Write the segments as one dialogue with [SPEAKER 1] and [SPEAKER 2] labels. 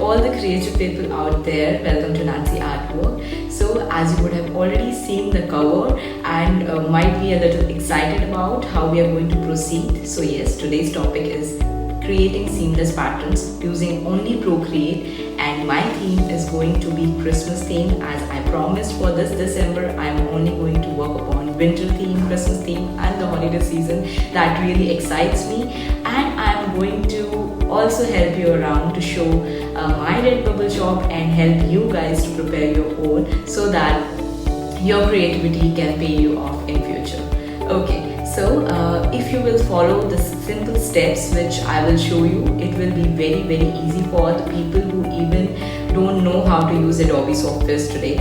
[SPEAKER 1] all the creative people out there, welcome to Nancy Artwork. So as you would have already seen the cover and might be a little excited about how we are going to proceed. So yes, today's topic is creating seamless patterns using only Procreate, and my theme is going to be Christmas theme. As I promised, for this December I am only going to work upon winter theme, Christmas theme and the holiday season. That really excites me, and I am going to also help you around to show my Redbubble shop and help you guys to prepare your own so that your creativity can pay you off in future. Okay. So if you will follow the simple steps which I will show you, it will be very easy for the people who even don't know how to use Adobe softwares today,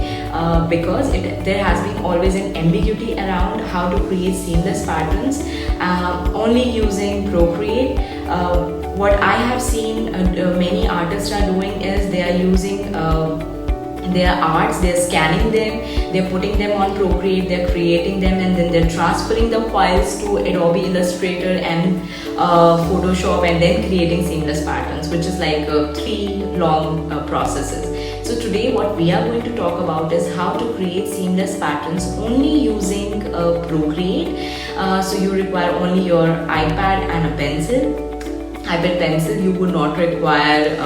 [SPEAKER 1] because there has been always an ambiguity around how to create seamless patterns only using Procreate. What I have seen many artists are doing is they are using their arts, they're scanning them, they're putting them on Procreate, they're creating them, and then they're transferring the files to Adobe Illustrator and Photoshop, and then creating seamless patterns, which is like 3 long processes. So today what we are going to talk about is how to create seamless patterns only using Procreate. So you require only your iPad and a iPad pencil. You would not require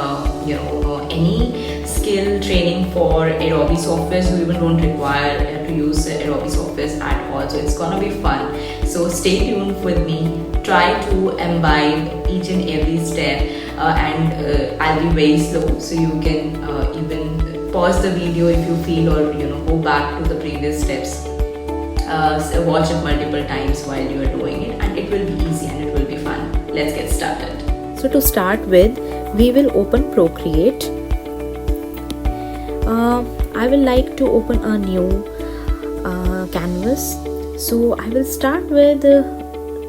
[SPEAKER 1] any skill training for Adobe softwares. You even don't require to use Adobe softwares at all. So it's gonna be fun. So stay tuned with me. Try to imbibe each and every step, and I'll be very slow, so you can even pause the video if you feel, or go back to the previous steps. So watch it multiple times while you are doing it, and it will be easy and it will be fun. Let's get started.
[SPEAKER 2] So to start with, we will open Procreate. I will like to open a new canvas. So I will start with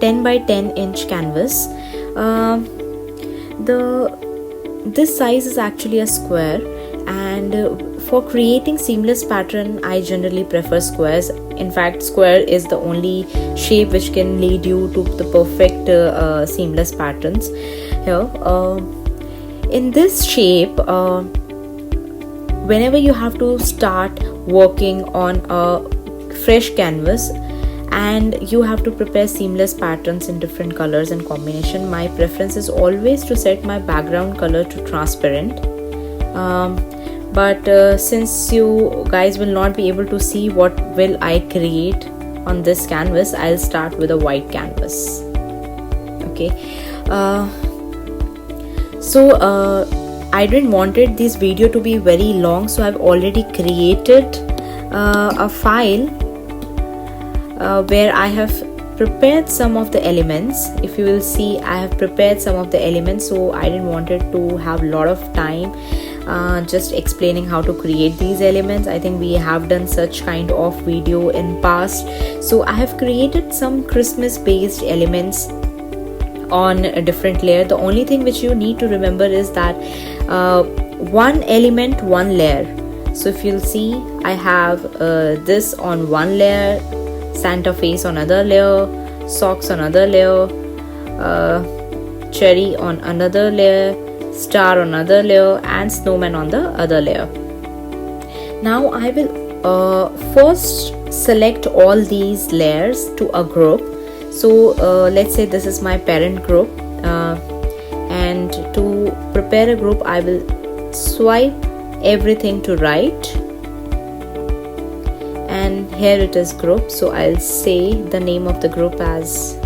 [SPEAKER 2] 10 by 10 inch canvas. This size is actually a square, and for creating seamless pattern I generally prefer squares. In fact, square is the only shape which can lead you to the perfect seamless patterns. Here in this shape, whenever you have to start working on a fresh canvas and you have to prepare seamless patterns in different colors and combination, my preference is always to set my background color to transparent. But since you guys will not be able to see what will I create on this canvas, I'll start with a white canvas. Okay. I didn't wanted this video to be very long, so I've already created a file where I have prepared some of the elements. If you will see, I have prepared some of the elements, so I didn't wanted to have a lot of time just explaining how to create these elements. I think we have done such kind of video in past. So I have created some Christmas based elements on a different layer. The only thing which you need to remember is that one element, one layer. So if you'll see, I have this on one layer, Santa face on another layer, socks on another layer, cherry on another layer, star on another layer, and snowman on the other layer. Now I will first select all these layers to a group. So let's say this is my parent group, and to prepare a group I will swipe everything to right, and here it is group. So I'll say the name of the group as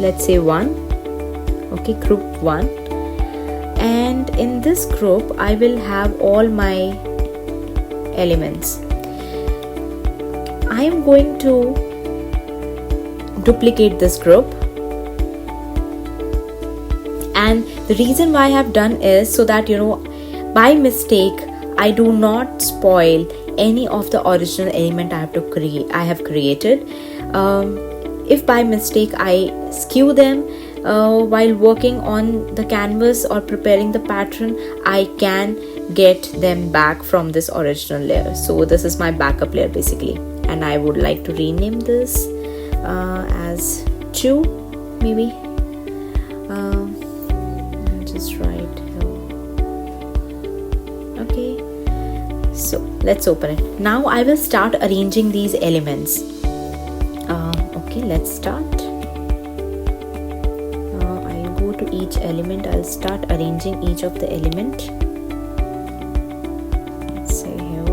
[SPEAKER 2] let's say 1. Okay, group 1, and in this group I will have all my elements. I am going to duplicate this group, and the reason why I have done is so that by mistake I do not spoil any of the original element I have created. If by mistake I skew them while working on the canvas or preparing the pattern, I can get them back from this original layer. So this is my backup layer basically, and I would like to rename this as 2 maybe. let's open it. Now I will start arranging these elements. Okay, let's start. I'll go to each element. I'll start arranging each of the element. Let's say here.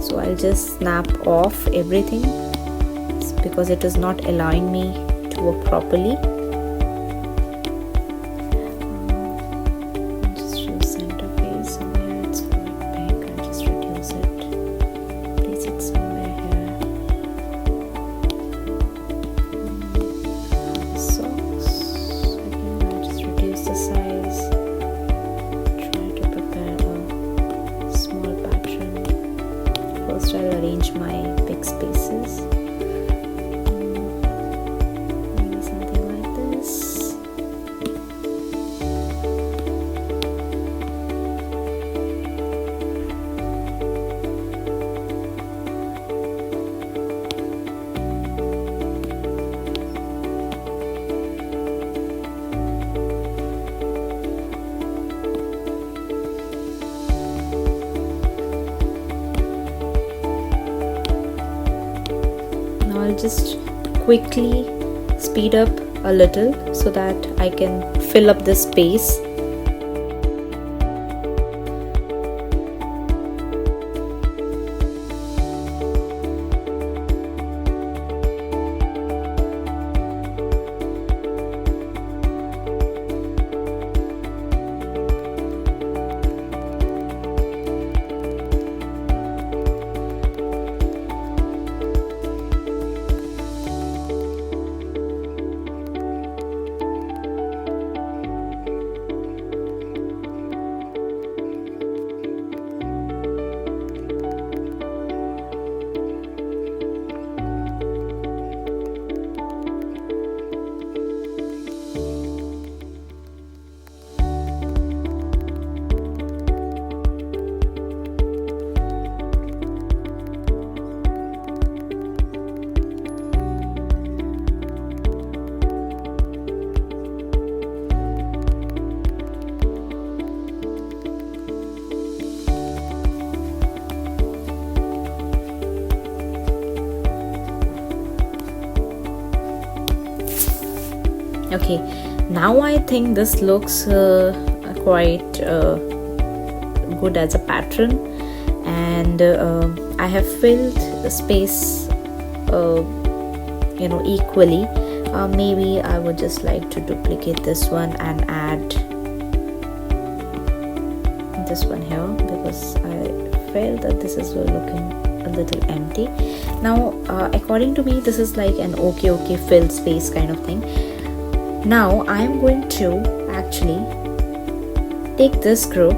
[SPEAKER 2] So I'll just snap off everything because it is not allowing me to work properly. First I'll arrange my big spaces. Maybe something like this. I'll just quickly speed up a little so that I can fill up this space. Okay, now I think this looks quite good as a pattern, and I have filled the space equally. Maybe I would just like to duplicate this one and add this one here because I felt that this is looking a little empty. Now according to me, this is like an okay filled space kind of thing. Now I am going to actually take this group,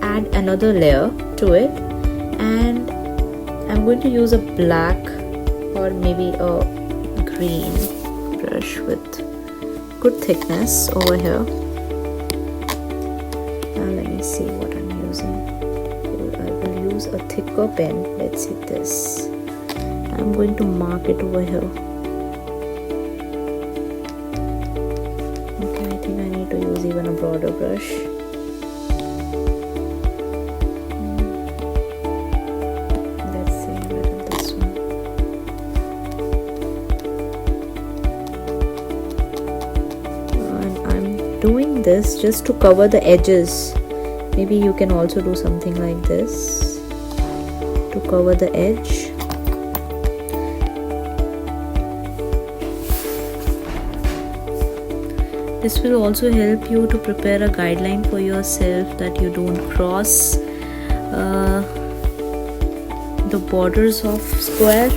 [SPEAKER 2] add another layer to it, and I'm going to use a black or maybe a green brush with good thickness over here. Now let me see what I'm using. I will use a thicker pen. Let's see this. I'm going to mark it over here. To use even a broader brush. Let's say a little this one. And I'm doing this just to cover the edges. Maybe you can also do something like this to cover the edge. This will also help you to prepare a guideline for yourself that you don't cross the borders of square.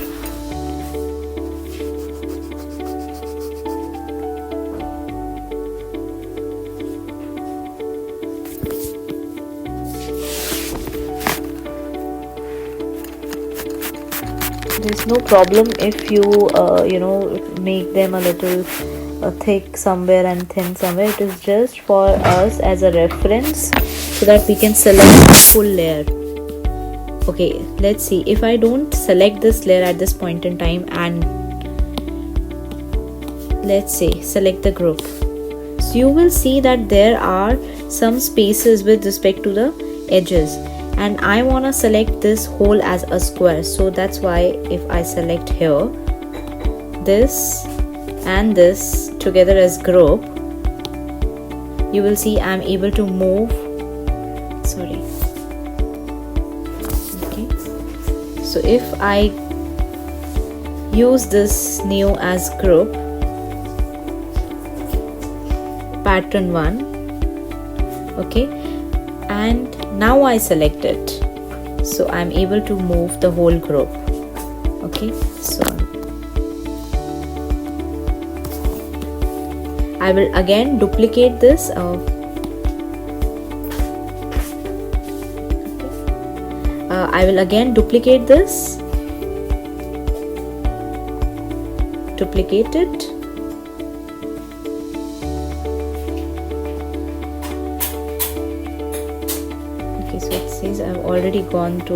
[SPEAKER 2] There's no problem if you make them a little thick somewhere and thin somewhere. It is just for us as a reference so that we can select the full layer. Okay, let's see. If I don't select this layer at this point in time and let's say select the group, so you will see that there are some spaces with respect to the edges, and I want to select this whole as a square. So that's why if I select here this and this together as group, you will see I'm able to move. Sorry. Okay. So if I use this new as group, pattern 1, okay, and now I select it, so I'm able to move the whole group. Okay, so I will again duplicate this. I will again duplicate this, duplicate it, okay. So it says I've already gone to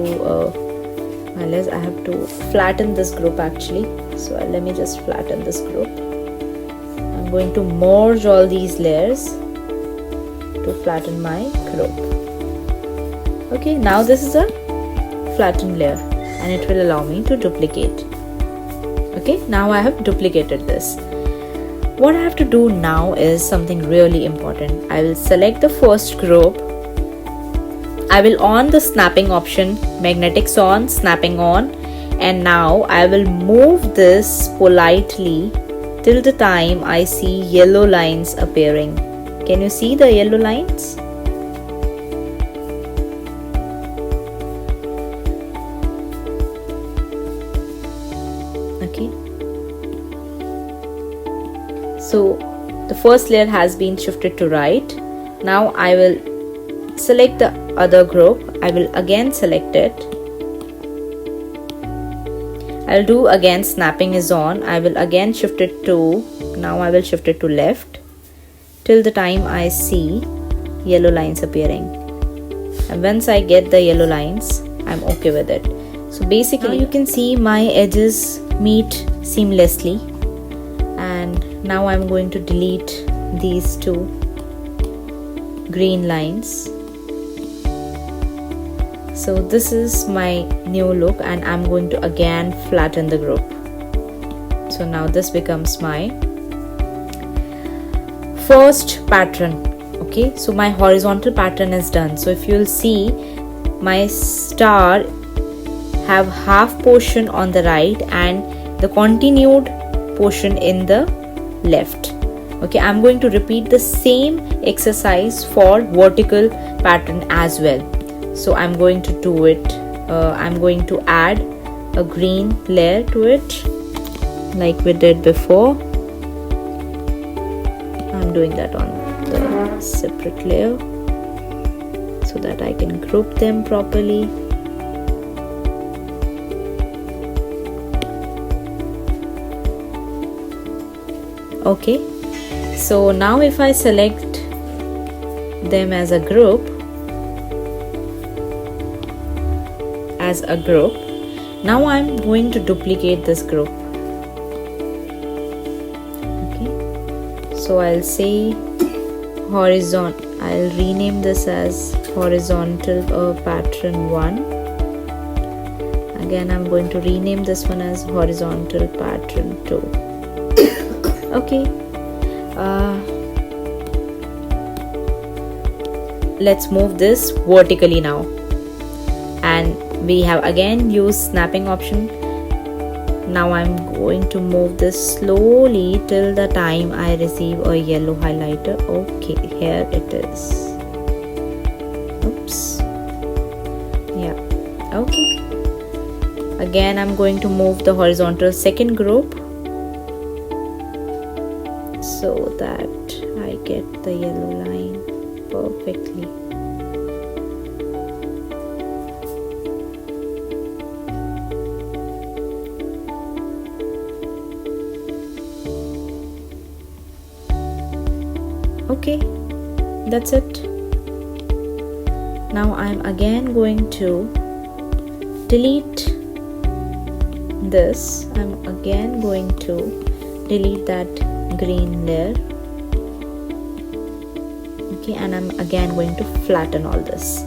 [SPEAKER 2] unless I have to flatten this group actually. So let me just flatten this group. I'm going to merge all these layers to flatten my group. Okay, now this is a flattened layer and it will allow me to duplicate. Okay, now I have duplicated this. What I have to do now is something really important. I will select the first group. I will on the snapping option, magnetics on, snapping on, and now I will move this politely till the time I see yellow lines appearing. Can you see the yellow lines? Okay. So the first layer has been shifted to right. Now I will select the other group. I will again select it. I'll do again snapping is on. I will again shift it to, now I will shift it to left till the time I see yellow lines appearing. And once I get the yellow lines, I'm okay with it. So basically you can see my edges meet seamlessly, and now I'm going to delete these two green lines. So this is my new look, and I'm going to again flatten the group. So now this becomes my first pattern. Okay, so my horizontal pattern is done. So if you'll see, my star have half portion on the right and the continued portion in the left. Okay, I'm going to repeat the same exercise for vertical pattern as well. So I'm going to do it. I'm going to add a green layer to it like we did before. I'm doing that on the separate layer so that I can group them properly. Okay, so now if I select them as a group, now I'm going to duplicate this group. Okay, so I'll say horizontal. I'll rename this as horizontal pattern 1. Again, I'm going to rename this one as horizontal pattern 2. Okay, let's move this vertically now, and we have again used snapping option. Now I'm going to move this slowly till the time I receive a yellow highlighter. Okay, here it is. Oops. Yeah, okay. Again, I'm going to move the horizontal second group so that I get the yellow line perfectly. Okay, that's it. Now I'm again going to delete this. I'm again going to delete that green layer. Okay, and I'm again going to flatten all this.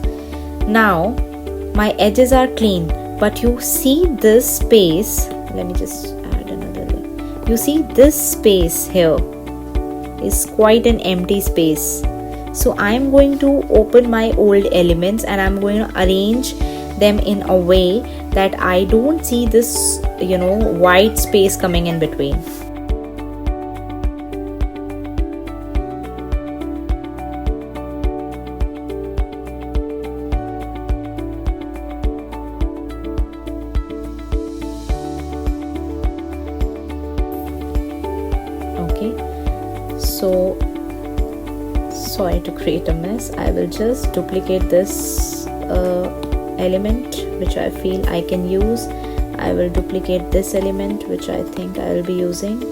[SPEAKER 2] Now my edges are clean, but you see this space. Let me just add another layer. You see this space here is quite an empty space. So I'm going to open my old elements and I'm going to arrange them in a way that I don't see this, white space coming in between. Okay, so sorry to create a mess. I will just duplicate this element which I feel I can use. I will duplicate this element which I think I will be using,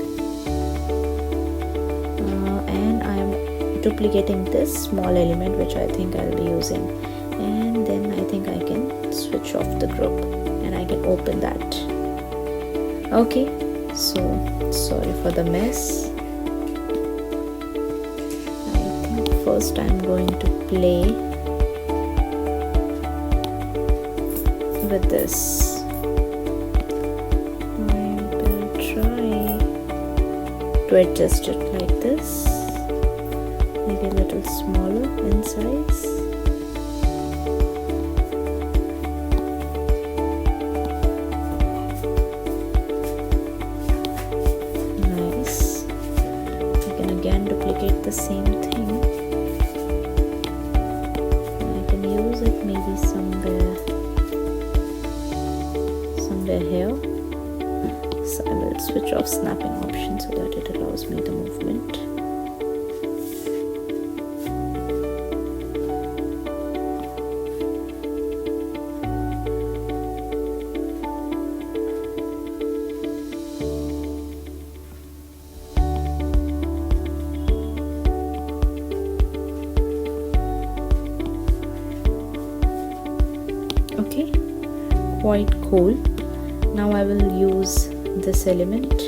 [SPEAKER 2] and I am duplicating this small element which I think I'll be using, and then I think I can switch off the group and I can open that. Okay, so sorry for the mess. First I'm going to play with this. I will try to adjust it like this, maybe a little smaller in size. Nice. You can again duplicate the same thing. Maybe somewhere here. So I will switch off snapping option so that it allows me the movement. Okay, quite cool. Now I will use this element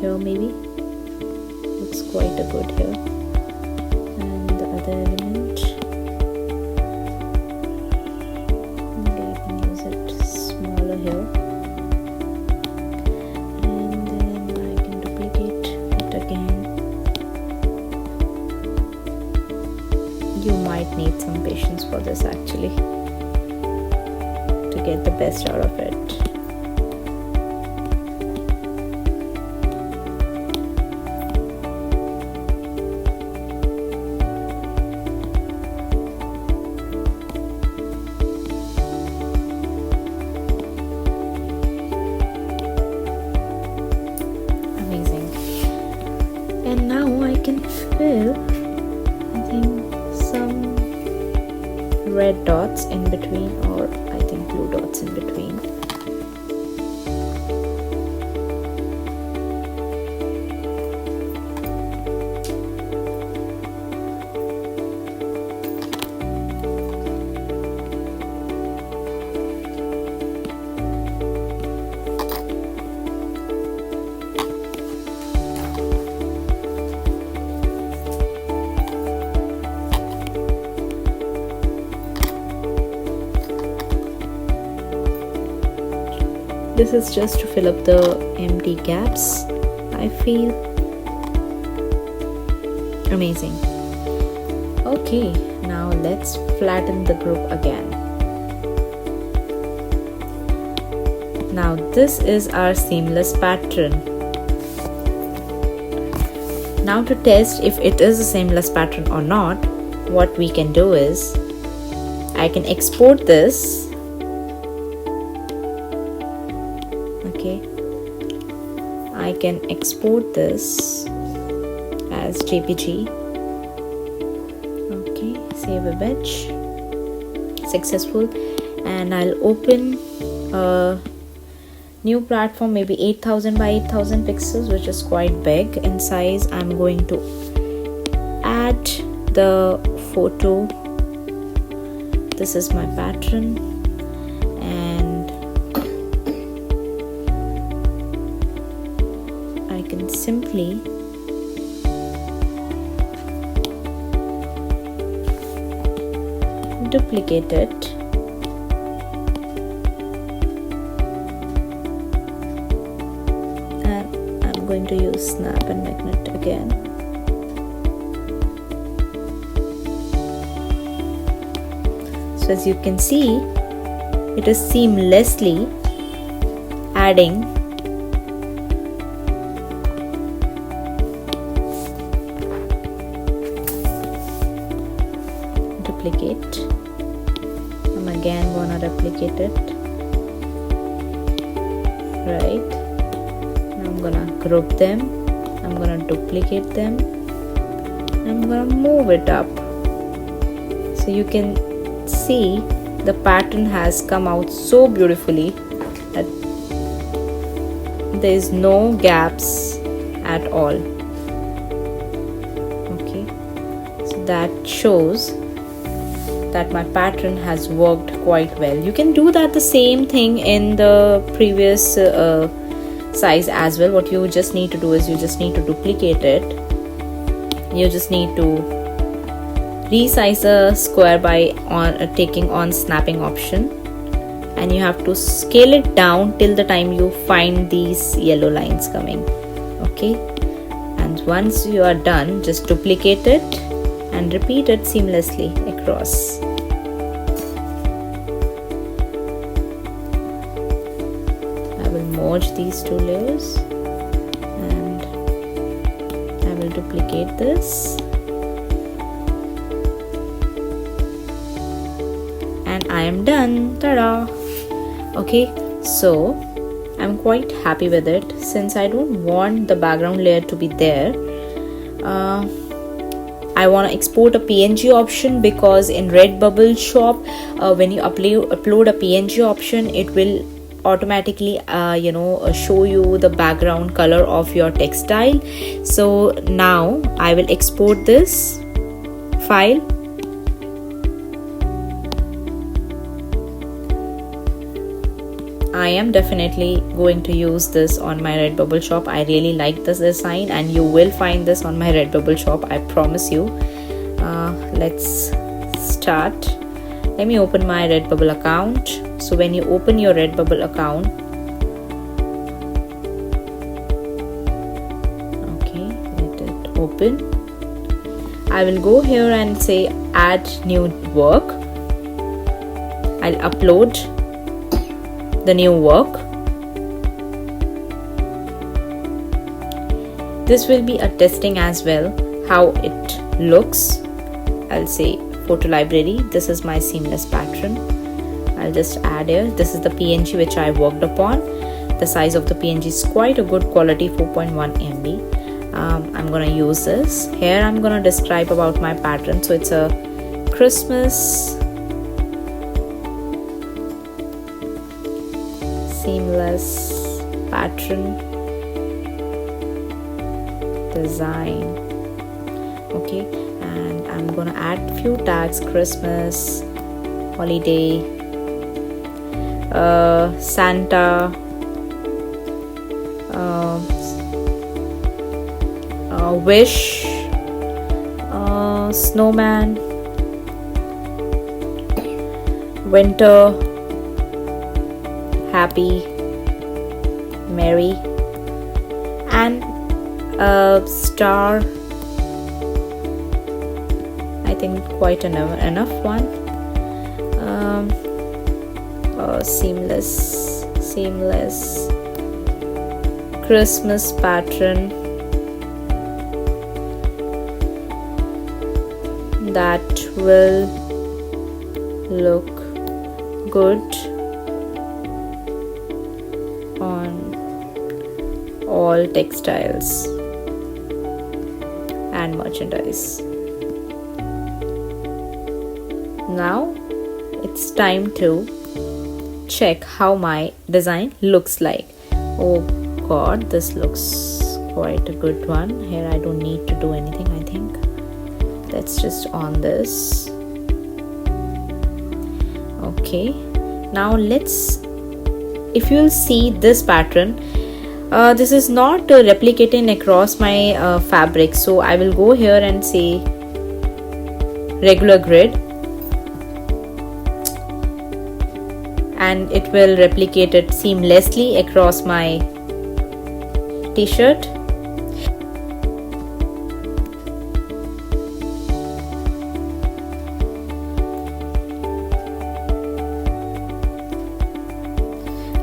[SPEAKER 2] here, maybe looks quite a good here, and the other element, maybe I can use it smaller here, and then I can duplicate it again. You might need some patience for this actually to get the best out of it. Amazing. And now I can fill, I think, some red dots in between, or I think blue dots in between. This is just to fill up the empty gaps, I feel. Amazing. Okay, now let's flatten the group again. Now this is our seamless pattern. Now to test if it is a seamless pattern or not, what we can do is I can export this. Okay, I can export this as JPG. Okay, save image, successful, and I'll open a new platform, maybe 8000 by 8000 pixels, which is quite big in size. I'm going to add the photo. This is my pattern, and I can simply duplicate it, and I'm going to use snap and magnet again. So as you can see, it is seamlessly adding duplicate. I'm again gonna replicate it, right? Now I'm gonna group them, I'm gonna duplicate them, I'm gonna move it up. So you can see the pattern has come out so beautifully that there is no gaps at all. Okay, so that shows that my pattern has worked quite well. You can do that the same thing in the previous size as well. What you just need to do is you just need to duplicate it. You just need to resize a square by taking on snapping option, and you have to scale it down till the time you find these yellow lines coming. Okay, and once you are done, just duplicate it and repeat it seamlessly across. I will merge these two layers and I will duplicate this, and I am done. Ta-da! Okay, so I'm quite happy with it. Since I don't want the background layer to be there, I want to export a PNG option, because in Redbubble shop, when you upload a PNG option, it will automatically show you the background color of your textile. So now I will export this file. I am definitely going to use this on my Redbubble shop. I really like this design, and you will find this on my Redbubble shop, I promise you. Let's start. Let me open my Redbubble account. So when you open your Redbubble account, okay, let it open. I will go here and say add new work. I'll upload the new work. This will be a testing as well, how it looks. I'll say photo library. This is my seamless pattern. I'll just add here. This is the PNG which I worked upon. The size of the PNG is quite a good quality, 4.1 MB. I'm gonna use this. Here I'm gonna describe about my pattern. So it's a Christmas seamless pattern design. Okay, and I'm gonna add few tags: Christmas, holiday, Santa, wish, snowman, winter, happy, merry, and a star. I think quite enough one. Seamless Christmas pattern that will look good on all textiles and merchandise. Now it's time to check how my design looks like. Oh god, this looks quite a good one. Here I don't need to do anything, I think. Let's just on this. Okay, now if you'll see this pattern, this is not replicating across my fabric, so I will go here and say regular grid, and it will replicate it seamlessly across my t-shirt.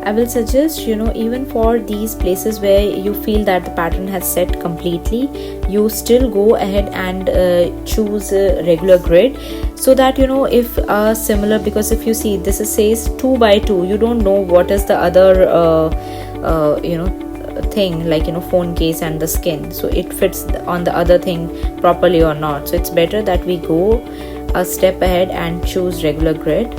[SPEAKER 2] I will suggest, even for these places where you feel that the pattern has set completely, you still go ahead and choose a regular grid, so that if similar, because if you see this says 2 by 2, you don't know what is the other thing, like phone case and the skin, so it fits on the other thing properly or not. So it's better that we go a step ahead and choose regular grid.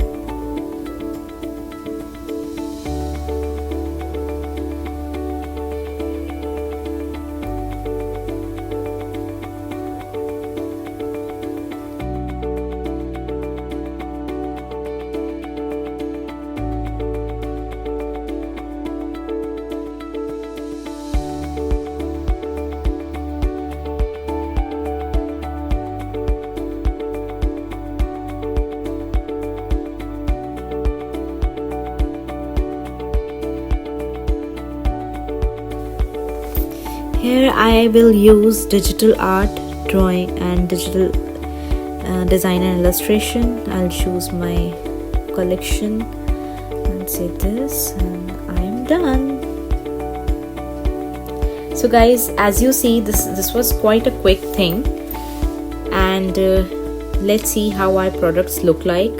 [SPEAKER 2] Here I will use digital art, drawing and digital design and illustration. I'll choose my collection and say this, and I'm done. So guys, as you see, this was quite a quick thing, and let's see how our products look like.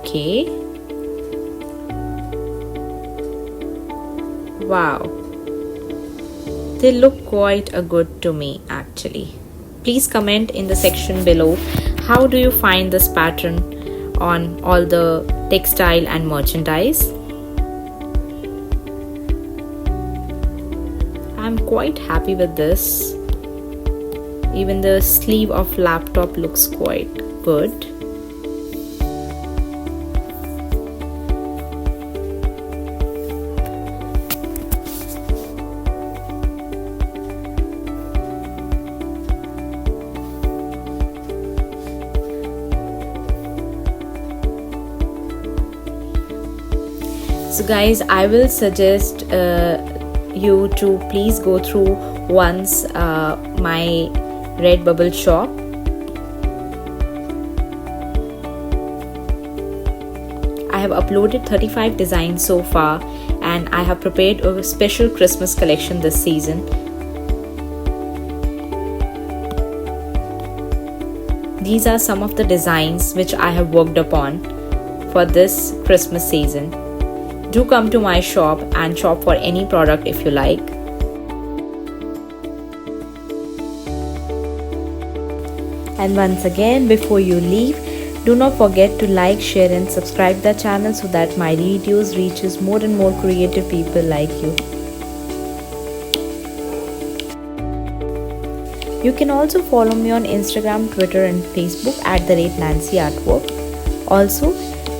[SPEAKER 2] Okay. Wow. They look quite good to me actually. Please comment in the section below, how do you find this pattern on all the textile and merchandise? I'm quite happy with this. Even the sleeve of laptop looks quite good. So guys, I will suggest you to please go through once my Redbubble shop. I have uploaded 35 designs so far, and I have prepared a special Christmas collection this season. These are some of the designs which I have worked upon for this Christmas season. Do come to my shop and shop for any product if you like. And once again, before you leave, do not forget to like, share and subscribe the channel so that my videos reaches more and more creative people like you. You can also follow me on Instagram, Twitter and Facebook at @Nancyartwork. Also,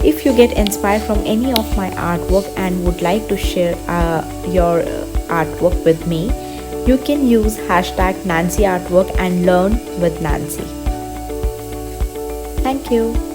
[SPEAKER 2] if you get inspired from any of my artwork and would like to share your artwork with me, you can use #Nancyartwork and learn with Nancy. Thank you.